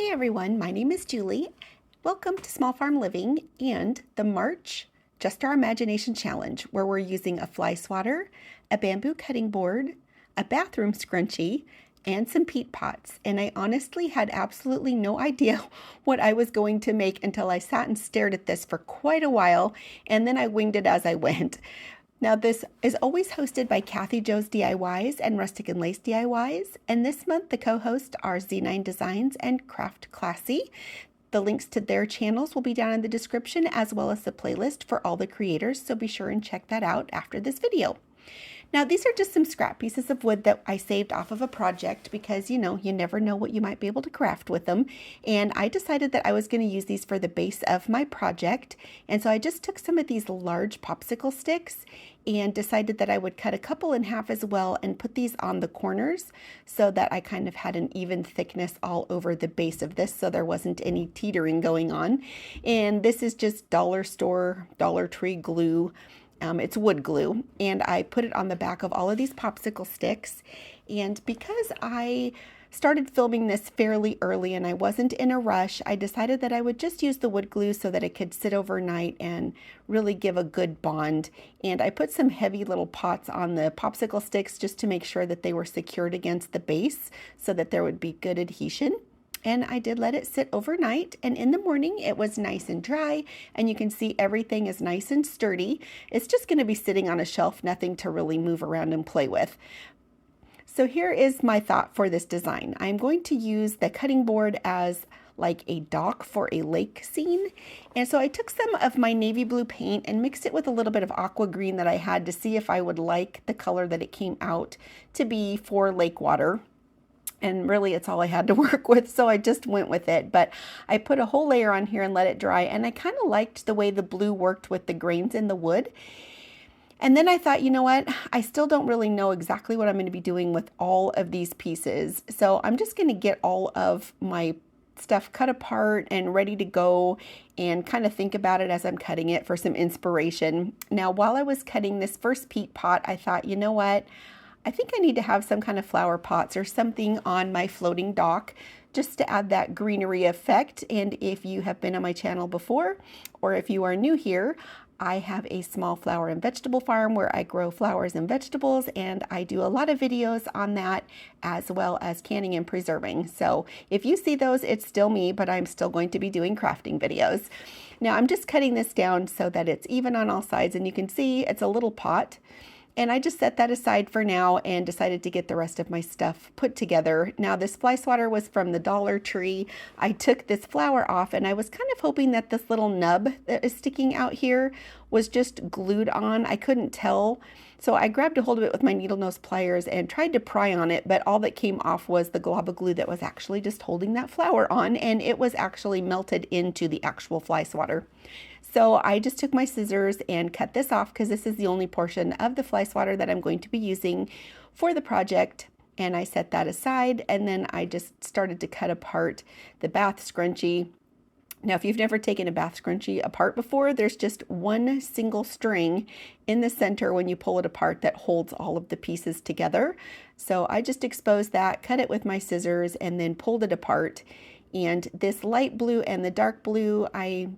Hi everyone, my name is Julie. Welcome to Small Farm Living and the March Just Our Imagination Challenge, where we're using a fly swatter, a bamboo cutting board, a bathroom scrunchie, and some peat pots. And I honestly had absolutely no idea what I was going to make until I sat and stared at this for quite a while, and then I winged it as I went. Now, this is always hosted by Kathy Joe's DIYs and Rustic and Lace DIYs, and this month the co-hosts are Z9 Designs and Classy. The links to their channels will be down in the description, as well as the playlist for all the creators, so be sure and check that out after this video. Now, these are just some scrap pieces of wood that I saved off of a project because, you never know what you might be able to craft with them. And I decided that I was going to use these for the base of my project. And so I just took some of these large popsicle sticks and decided that I would cut a couple in half as well and put these on the corners so that I kind of had an even thickness all over the base of this, so there wasn't any teetering going on. And this is just dollar store, Dollar Tree glue. It's wood glue, and I put it on the back of all of these popsicle sticks. And because I started filming this fairly early and I wasn't in a rush, I decided that I would just use the wood glue so that it could sit overnight and really give a good bond. And I put some heavy little pots on the popsicle sticks just to make sure that they were secured against the base so that there would be good adhesion. And I did let it sit overnight, and in the morning it was nice and dry, and you can see everything is nice and sturdy. It's just going to be sitting on a shelf, nothing to really move around and play with. So here is my thought for this design. I'm going to use the cutting board as like a dock for a lake scene. And so I took some of my navy blue paint and mixed it with a little bit of aqua green that I had to see if I would like the color that it came out to be for lake water. And really it's all I had to work with, so I just went with it. But I put a whole layer on here and let it dry, and I kind of liked the way the blue worked with the grains in the wood. And then I thought, you know what, I still don't really know exactly what I'm going to be doing with all of these pieces. So I'm just going to get all of my stuff cut apart and ready to go and kind of think about it as I'm cutting it for some inspiration. Now, while I was cutting this first peat pot, I thought, you know what, I think I need to have some kind of flower pots or something on my floating dock just to add that greenery effect. And if you have been on my channel before, or if you are new here, I have a small flower and vegetable farm where I grow flowers and vegetables, and I do a lot of videos on that, as well as canning and preserving. So if you see those, it's still me, but I'm still going to be doing crafting videos. Now I'm just cutting this down so that it's even on all sides, and you can see it's a little pot. And I just set that aside for now and decided to get the rest of my stuff put together. Now, this fly swatter was from the Dollar Tree. I took this flower off, and I was kind of hoping that this little nub that is sticking out here was just glued on. I couldn't tell. So I grabbed a hold of it with my needle nose pliers and tried to pry on it, but all that came off was the glob of glue that was actually just holding that flower on, and it was actually melted into the actual fly swatter. So I just took my scissors and cut this off because this is the only portion of the fly swatter that I'm going to be using for the project. And I set that aside, and then I just started to cut apart the bath scrunchie. Now, if you've never taken a bath scrunchie apart before, there's just one single string in the center when you pull it apart that holds all of the pieces together. So I just exposed that, cut it with my scissors, and then pulled it apart. And this light blue and the dark blue, I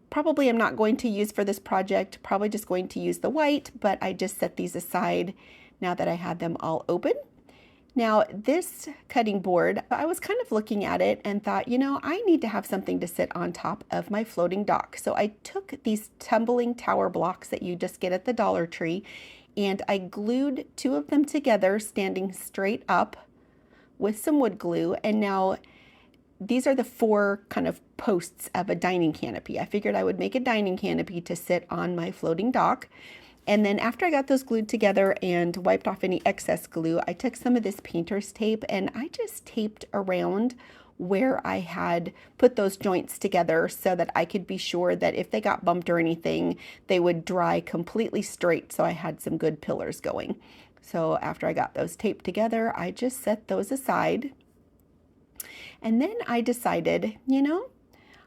probably am not going to use for this project, probably just going to use the white, but I just set these aside now that I had them all open. Now, this cutting board, I was kind of looking at it and thought, you know, I need to have something to sit on top of my floating dock. So I took these tumbling tower blocks that you just get at the Dollar Tree, and I glued two of them together, standing straight up with some wood glue. And now these are the four kind of posts of a dining canopy. I figured I would make a dining canopy to sit on my floating dock. And then after I got those glued together and wiped off any excess glue, I took some of this painter's tape and I just taped around where I had put those joints together so that I could be sure that if they got bumped or anything, they would dry completely straight, so I had some good pillars going. So after I got those taped together, I just set those aside. And then I decided, you know,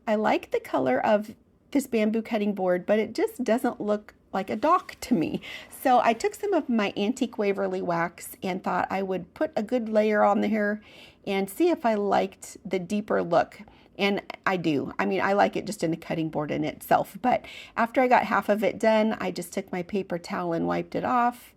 I like the color of this bamboo cutting board, but it just doesn't look like a dock to me. So I took some of my antique Waverly wax and thought I would put a good layer on there and see if I liked the deeper look. And I do. I mean, I like it just in the cutting board in itself. But after I got half of it done, I just took my paper towel and wiped it off.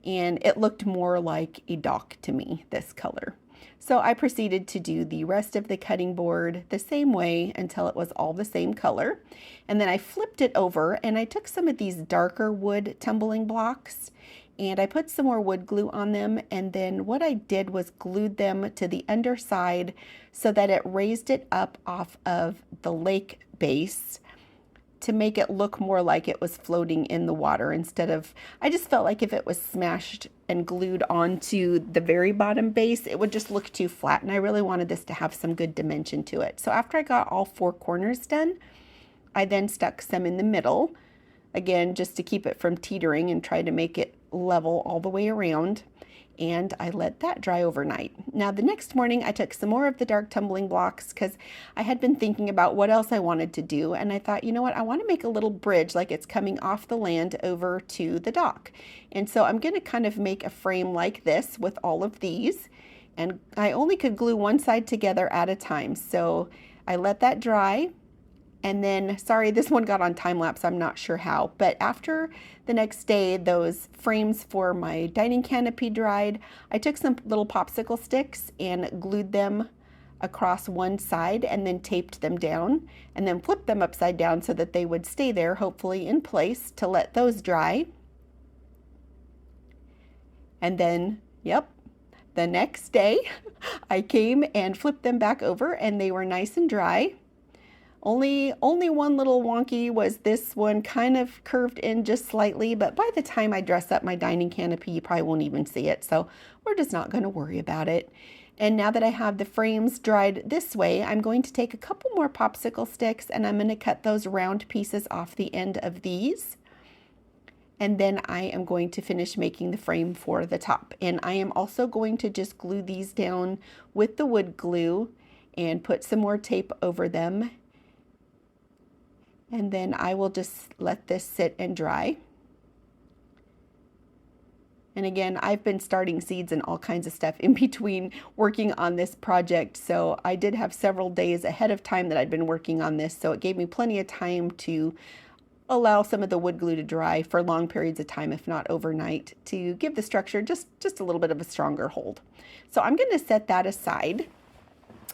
And it looked more like a dock to me, this color. So I proceeded to do the rest of the cutting board the same way until it was all the same color. And then I flipped it over and I took some of these darker wood tumbling blocks and I put some more wood glue on them, and then what I did was glued them to the underside so that it raised it up off of the lake base to make it look more like it was floating in the water instead of, I just felt like if it was smashed and glued onto the very bottom base, it would just look too flat, and I really wanted this to have some good dimension to it. So after I got all 4 corners done, I then stuck some in the middle, again, just to keep it from teetering and try to make it level all the way around. And I let that dry overnight. Now the next morning I took some more of the dark tumbling blocks because I had been thinking about what else I wanted to do, and I thought, you know what, I want to make a little bridge like it's coming off the land over to the dock. And so I'm going to kind of make a frame like this with all of these, and I only could glue one side together at a time. So I let that dry. And then, sorry, this one got on time lapse, I'm not sure how, but after the next day, those frames for my dining canopy dried, I took some little popsicle sticks and glued them across one side and then taped them down and then flipped them upside down so that they would stay there, hopefully in place, to let those dry. And then, yep, the next day I came and flipped them back over and they were nice and dry. Only one little wonky was this one kind of curved in just slightly, but by the time I dress up my dining canopy, you probably won't even see it. So we're just not going to worry about it. And now that I have the frames dried this way, I'm going to take a couple more popsicle sticks and I'm going to cut those round pieces off the end of these. And then I am going to finish making the frame for the top. And I am also going to just glue these down with the wood glue and put some more tape over them. And then I will just let this sit and dry. And again, I've been starting seeds and all kinds of stuff in between working on this project. So I did have several days ahead of time that I'd been working on this. So it gave me plenty of time to allow some of the wood glue to dry for long periods of time, if not overnight, to give the structure just a little bit of a stronger hold. So I'm going to set that aside.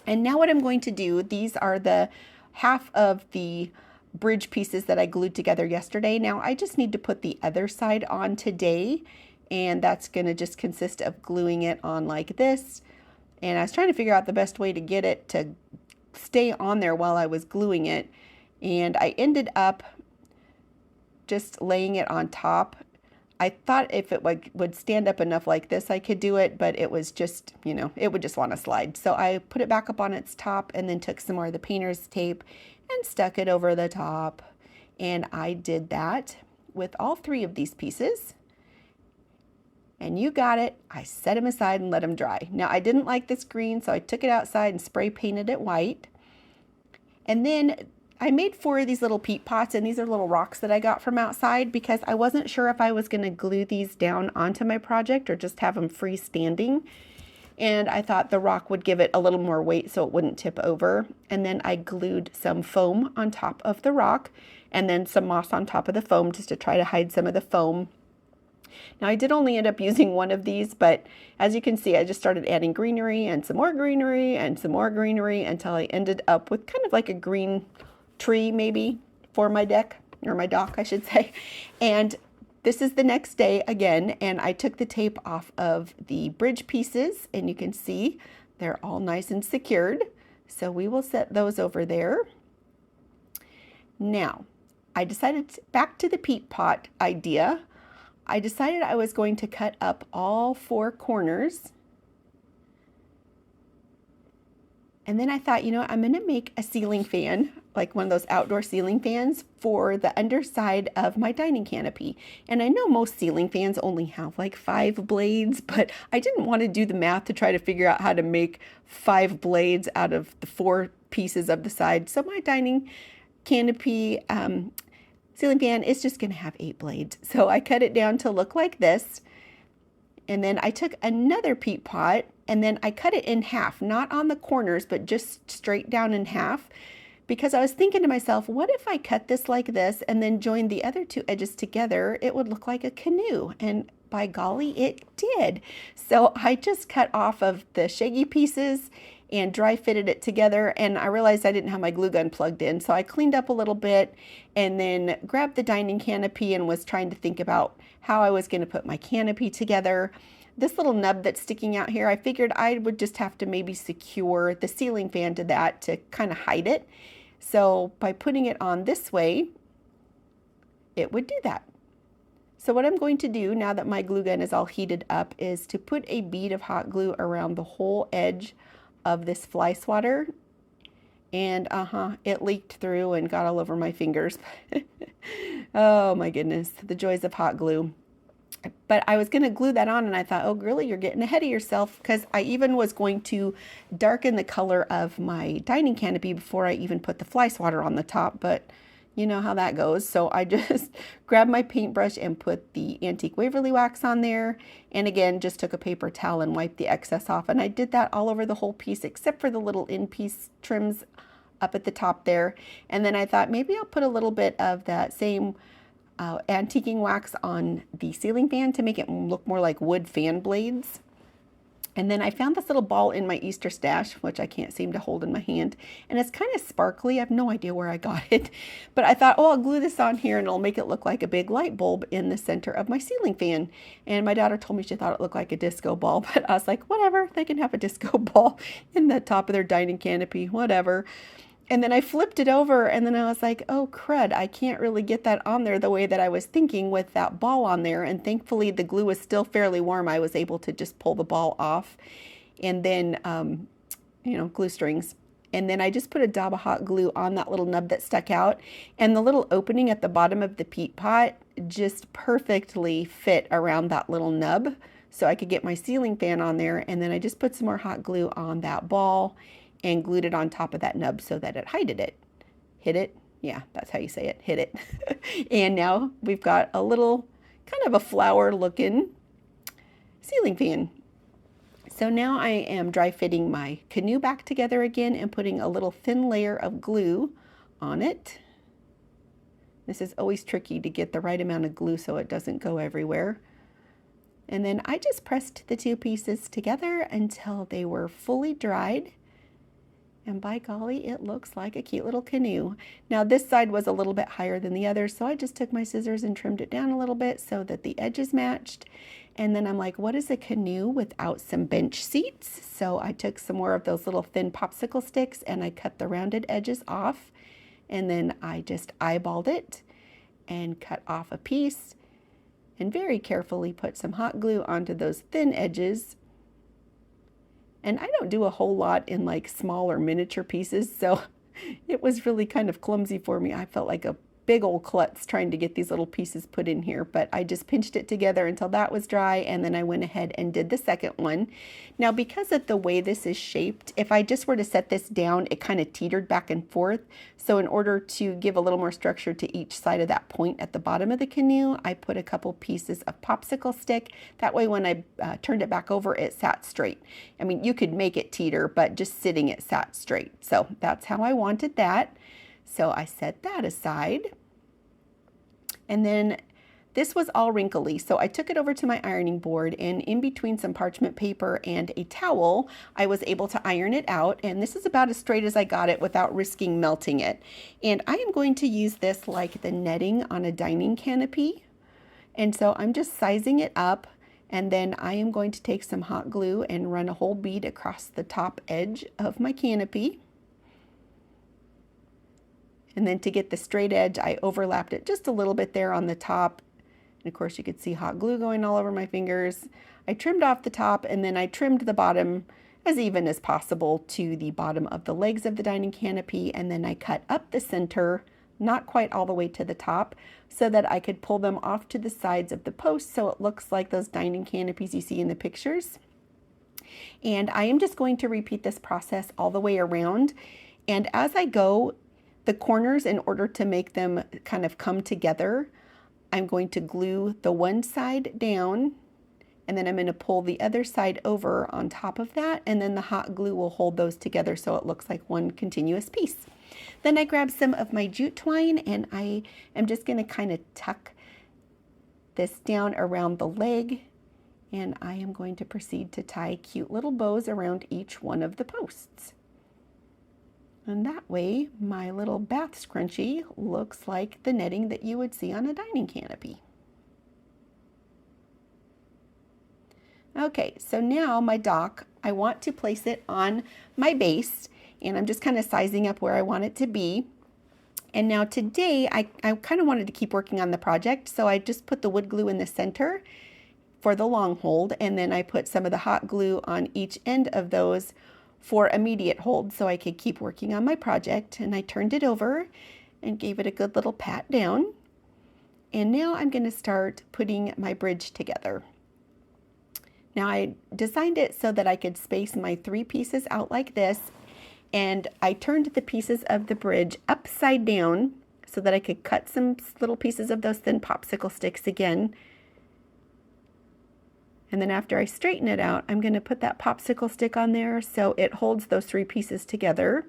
And now what I'm going to do, these are the half of the bridge pieces that I glued together yesterday. Now I just need to put the other side on today, and that's going to just consist of gluing it on like this. And I was trying to figure out the best way to get it to stay on there while I was gluing it, and I ended up just laying it on top. I thought if it would stand up enough like this, I could do it, but it was just, you know, it would just want to slide. So I put it back up on its top and then took some more of the painter's tape and stuck it over the top. And I did that with all 3 of these pieces. And you got it. I set them aside and let them dry. Now I didn't like this green, so I took it outside and spray painted it white. And then I made 4 of these little peat pots, and these are little rocks that I got from outside because I wasn't sure if I was going to glue these down onto my project or just have them freestanding. And I thought the rock would give it a little more weight so it wouldn't tip over. And then I glued some foam on top of the rock and then some moss on top of the foam just to try to hide some of the foam. Now I did only end up using 1 of these, but as you can see, I just started adding greenery and some more greenery and some more greenery until I ended up with kind of like a green tree maybe for my deck, or my dock I should say. And this is the next day again, and I took the tape off of the bridge pieces, and you can see they're all nice and secured. So we will set those over there. Now, I decided, back to the peat pot idea, I decided I was going to cut up all 4 corners. And then I thought, you know, I'm going to make a ceiling fan, like one of those outdoor ceiling fans for the underside of my dining canopy. And I know most ceiling fans only have like 5 blades, but I didn't want to do the math to try to figure out how to make 5 blades out of the 4 pieces of the side. So my dining canopy ceiling fan is just going to have 8 blades. So I cut it down to look like this. And then I took another peat pot and then I cut it in half, not on the corners, but just straight down in half. Because I was thinking to myself, what if I cut this like this and then joined the other 2 edges together? It would look like a canoe. And by golly, it did. So I just cut off of the shaggy pieces and dry fitted it together, and I realized I didn't have my glue gun plugged in, so I cleaned up a little bit and then grabbed the dining canopy and was trying to think about how I was going to put my canopy together. This little nub that's sticking out here, I figured I would just have to maybe secure the ceiling fan to that to kind of hide it. So by putting it on this way, it would do that. So what I'm going to do now that my glue gun is all heated up is to put a bead of hot glue around the whole edge of this fly swatter, and it leaked through and got all over my fingers. Oh my goodness, the joys of hot glue. But I was going to glue that on and I thought, oh really, you're getting ahead of yourself, because I even was going to darken the color of my dining canopy before I even put the fly swatter on the top, but you know how that goes. So I just grabbed my paintbrush and put the antique Waverly wax on there. And again, just took a paper towel and wiped the excess off. And I did that all over the whole piece, except for the little in piece trims up at the top there. And then I thought maybe I'll put a little bit of that same antiquing wax on the ceiling fan to make it look more like wood fan blades. And then I found this little ball in my Easter stash, which I can't seem to hold in my hand. And it's kind of sparkly. I have no idea where I got it. But I thought, oh, I'll glue this on here and it'll make it look like a big light bulb in the center of my ceiling fan. And my daughter told me she thought it looked like a disco ball. But I was like, whatever, they can have a disco ball in the top of their dining canopy, whatever. And then I flipped it over and then I was like, oh crud, I can't really get that on there the way that I was thinking with that ball on there. And thankfully the glue was still fairly warm. I was able to just pull the ball off and then, glue strings. And then I just put a dab of hot glue on that little nub that stuck out. And the little opening at the bottom of the peat pot just perfectly fit around that little nub. So I could get my ceiling fan on there. And then I just put some more hot glue on that ball and glued it on top of that nub so that it hid it. Hid it? Yeah, that's how you say it, hid it. And now we've got a little kind of a flower looking ceiling fan. So now I am dry fitting my canoe back together again and putting a little thin layer of glue on it. This is always tricky to get the right amount of glue so it doesn't go everywhere. And then I just pressed the 2 pieces together until they were fully dried. And by golly, it looks like a cute little canoe. Now this side was a little bit higher than the other, so I just took my scissors and trimmed it down a little bit so that the edges matched. And then I'm like, what is a canoe without some bench seats? So I took some more of those little thin popsicle sticks and I cut the rounded edges off. And then I just eyeballed it and cut off a piece and very carefully put some hot glue onto those thin edges. And I don't do a whole lot in like smaller miniature pieces, so it was really kind of clumsy for me. I felt like a big old klutz trying to get these little pieces put in here, but I just pinched it together until that was dry, and then I went ahead and did the second one. Now, because of the way this is shaped, if I just were to set this down, it kind of teetered back and forth. So in order to give a little more structure to each side of that point at the bottom of the canoe, I put a couple pieces of popsicle stick. That way when I turned it back over, it sat straight. I mean, you could make it teeter, but just sitting it sat straight. So that's how I wanted that. So I set that aside. And then this was all wrinkly, so I took it over to my ironing board, and in between some parchment paper and a towel, I was able to iron it out. And this is about as straight as I got it without risking melting it. And I am going to use this like the netting on a dining canopy. And so I'm just sizing it up, and then I am going to take some hot glue and run a whole bead across the top edge of my canopy. And then to get the straight edge, I overlapped it just a little bit there on the top. And of course you could see hot glue going all over my fingers. I trimmed off the top, and then I trimmed the bottom as even as possible to the bottom of the legs of the dining canopy. And then I cut up the center, not quite all the way to the top, so that I could pull them off to the sides of the posts so it looks like those dining canopies you see in the pictures. And I am just going to repeat this process all the way around. And as I go, the corners, in order to make them kind of come together, I'm going to glue the one side down, and then I'm going to pull the other side over on top of that, and then the hot glue will hold those together so it looks like one continuous piece. Then I grabbed some of my jute twine, and I am just going to kind of tuck this down around the leg, and I am going to proceed to tie cute little bows around each one of the posts. And that way my little bath scrunchie looks like the netting that you would see on a dining canopy. Okay, so now my dock, I want to place it on my base, and I'm just kind of sizing up where I want it to be. And now today I kind of wanted to keep working on the project, so I just put the wood glue in the center for the long hold, and then I put some of the hot glue on each end of those for immediate hold so I could keep working on my project. And I turned it over and gave it a good little pat down. And now I'm going to start putting my bridge together. Now I designed it so that I could space my 3 pieces out like this, and I turned the pieces of the bridge upside down so that I could cut some little pieces of those thin popsicle sticks again. And then after I straighten it out, I'm going to put that popsicle stick on there so it holds those 3 pieces together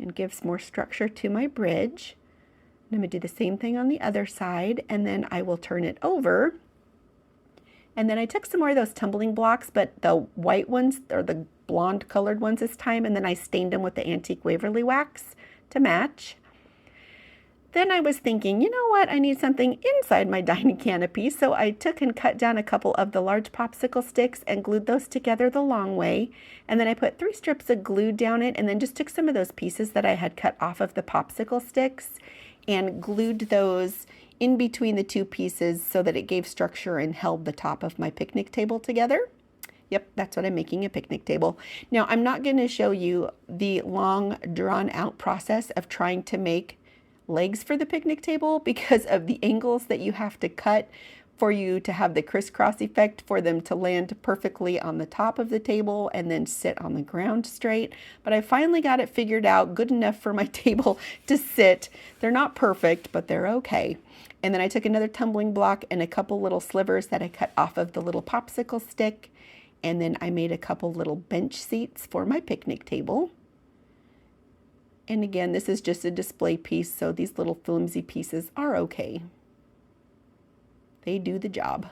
and gives more structure to my bridge. And I'm going to do the same thing on the other side, and then I will turn it over. And then I took some more of those tumbling blocks, but the white ones, or the blonde colored ones this time, and then I stained them with the antique Waverly wax to match. Then I was thinking, you know what, I need something inside my dining canopy, so I took and cut down a couple of the large popsicle sticks and glued those together the long way, and then I put 3 strips of glue down it, and then just took some of those pieces that I had cut off of the popsicle sticks and glued those in between the 2 pieces so that it gave structure and held the top of my picnic table together. Yep, that's what I'm making, a picnic table. Now, I'm not going to show you the long, drawn-out process of trying to make legs for the picnic table because of the angles that you have to cut for you to have the crisscross effect for them to land perfectly on the top of the table and then sit on the ground straight. But I finally got it figured out good enough for my table to sit. They're not perfect, but they're okay. And then I took another tumbling block and a couple little slivers that I cut off of the little popsicle stick. And then I made a couple little bench seats for my picnic table. And again, this is just a display piece, so these little flimsy pieces are okay. They do the job.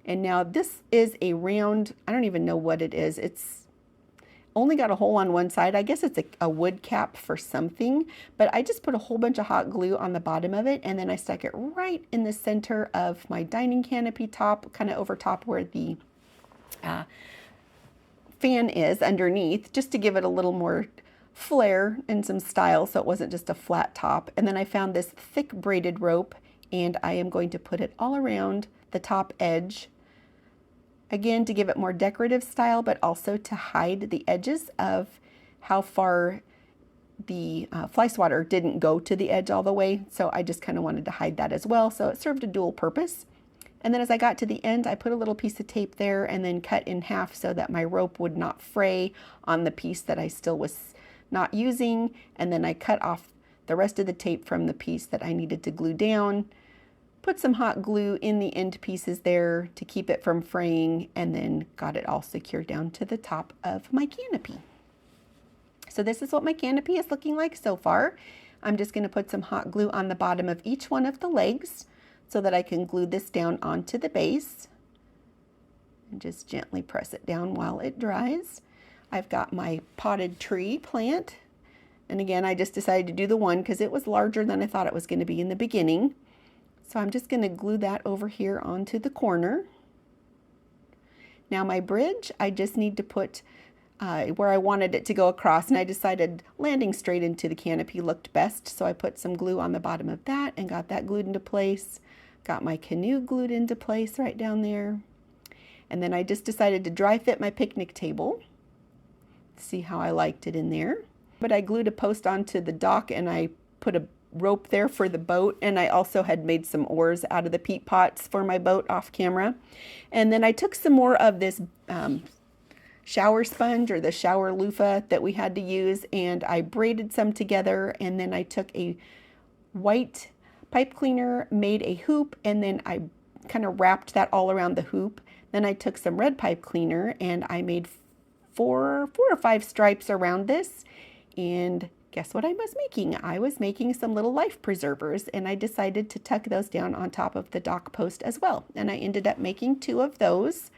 And now this is a round, I don't even know what it is. It's only got a hole on one side. I guess it's a wood cap for something, but I just put a whole bunch of hot glue on the bottom of it, and then I stuck it right in the center of my dining canopy top, kind of over top where the fan is underneath, just to give it a little more flair and some style so it wasn't just a flat top. And then I found this thick braided rope, and I am going to put it all around the top edge, again to give it more decorative style, but also to hide the edges of how far the fly swatter didn't go to the edge all the way. So I just kind of wanted to hide that as well, so it served a dual purpose. And then as I got to the end, I put a little piece of tape there and then cut in half so that my rope would not fray on the piece that I still was not using. And then I cut off the rest of the tape from the piece that I needed to glue down, put some hot glue in the end pieces there to keep it from fraying, and then got it all secured down to the top of my canopy. So this is what my canopy is looking like so far. I'm just going to put some hot glue on the bottom of each one of the legs so that I can glue this down onto the base and just gently press it down while it dries. I've got my potted tree plant, and again I just decided to do the one because it was larger than I thought it was going to be in the beginning. So I'm just going to glue that over here onto the corner. Now my bridge, I just need to put where I wanted it to go across, and I decided landing straight into the canopy looked best, so I put some glue on the bottom of that and got that glued into place. Got my canoe glued into place right down there. And then I just decided to dry fit my picnic table. See how I liked it in there. But I glued a post onto the dock and I put a rope there for the boat, and I also had made some oars out of the peat pots for my boat off camera. And then I took some more of this shower sponge or the shower loofah that we had to use, and I braided some together, and then I took a white pipe cleaner, made a hoop, and then I kind of wrapped that all around the hoop. Then I took some red pipe cleaner and I made four or five stripes around this. And guess what I was making? I was making some little life preservers, and I decided to tuck those down on top of the dock post as well. And I ended up making 2 of those.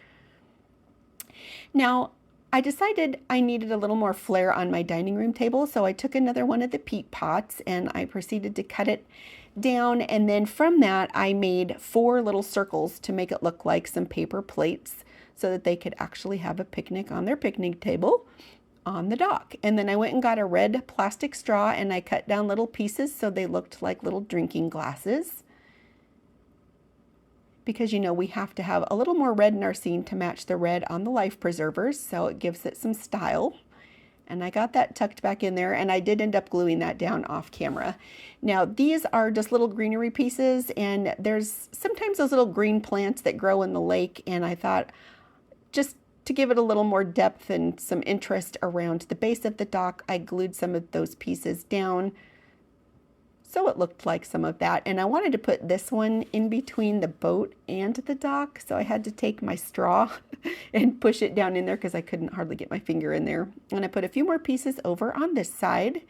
Now, I decided I needed a little more flair on my dining room table, so I took another one of the peat pots and I proceeded to cut it down, and then from that I made 4 little circles to make it look like some paper plates so that they could actually have a picnic on their picnic table on the dock. And then I went and got a red plastic straw and I cut down little pieces so they looked like little drinking glasses. Because you know we have to have a little more red in our scene to match the red on the life preservers, so it gives it some style. And I got that tucked back in there, and I did end up gluing that down off camera. Now these are just little greenery pieces, and there's sometimes those little green plants that grow in the lake, and I thought just to give it a little more depth and some interest around the base of the dock, I glued some of those pieces down so it looked like some of that. And I wanted to put this one in between the boat and the dock, so I had to take my straw and push it down in there because I couldn't hardly get my finger in there. And I put a few more pieces over on this side.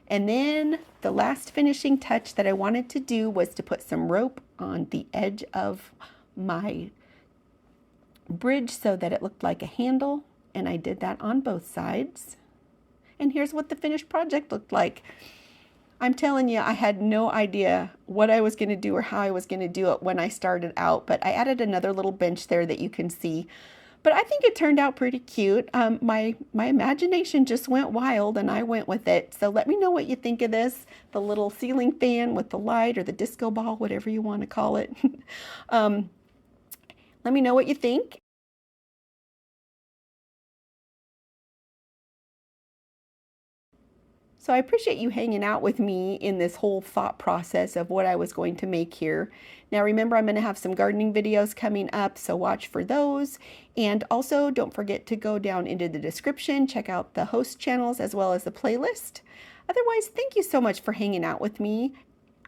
And then the last finishing touch that I wanted to do was to put some rope on the edge of my bridge so that it looked like a handle. And I did that on both sides. And here's what the finished project looked like. I'm telling you, I had no idea what I was going to do or how I was going to do it when I started out, but I added another little bench there that you can see. But I think it turned out pretty cute. My imagination just went wild and I went with it. So let me know what you think of this, the little ceiling fan with the light or the disco ball, whatever you want to call it. Let me know what you think. So I appreciate you hanging out with me in this whole thought process of what I was going to make here. Now remember, I'm going to have some gardening videos coming up, so watch for those. And also don't forget to go down into the description, check out the host channels as well as the playlist. Otherwise, thank you so much for hanging out with me.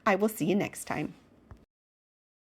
I will see you next time.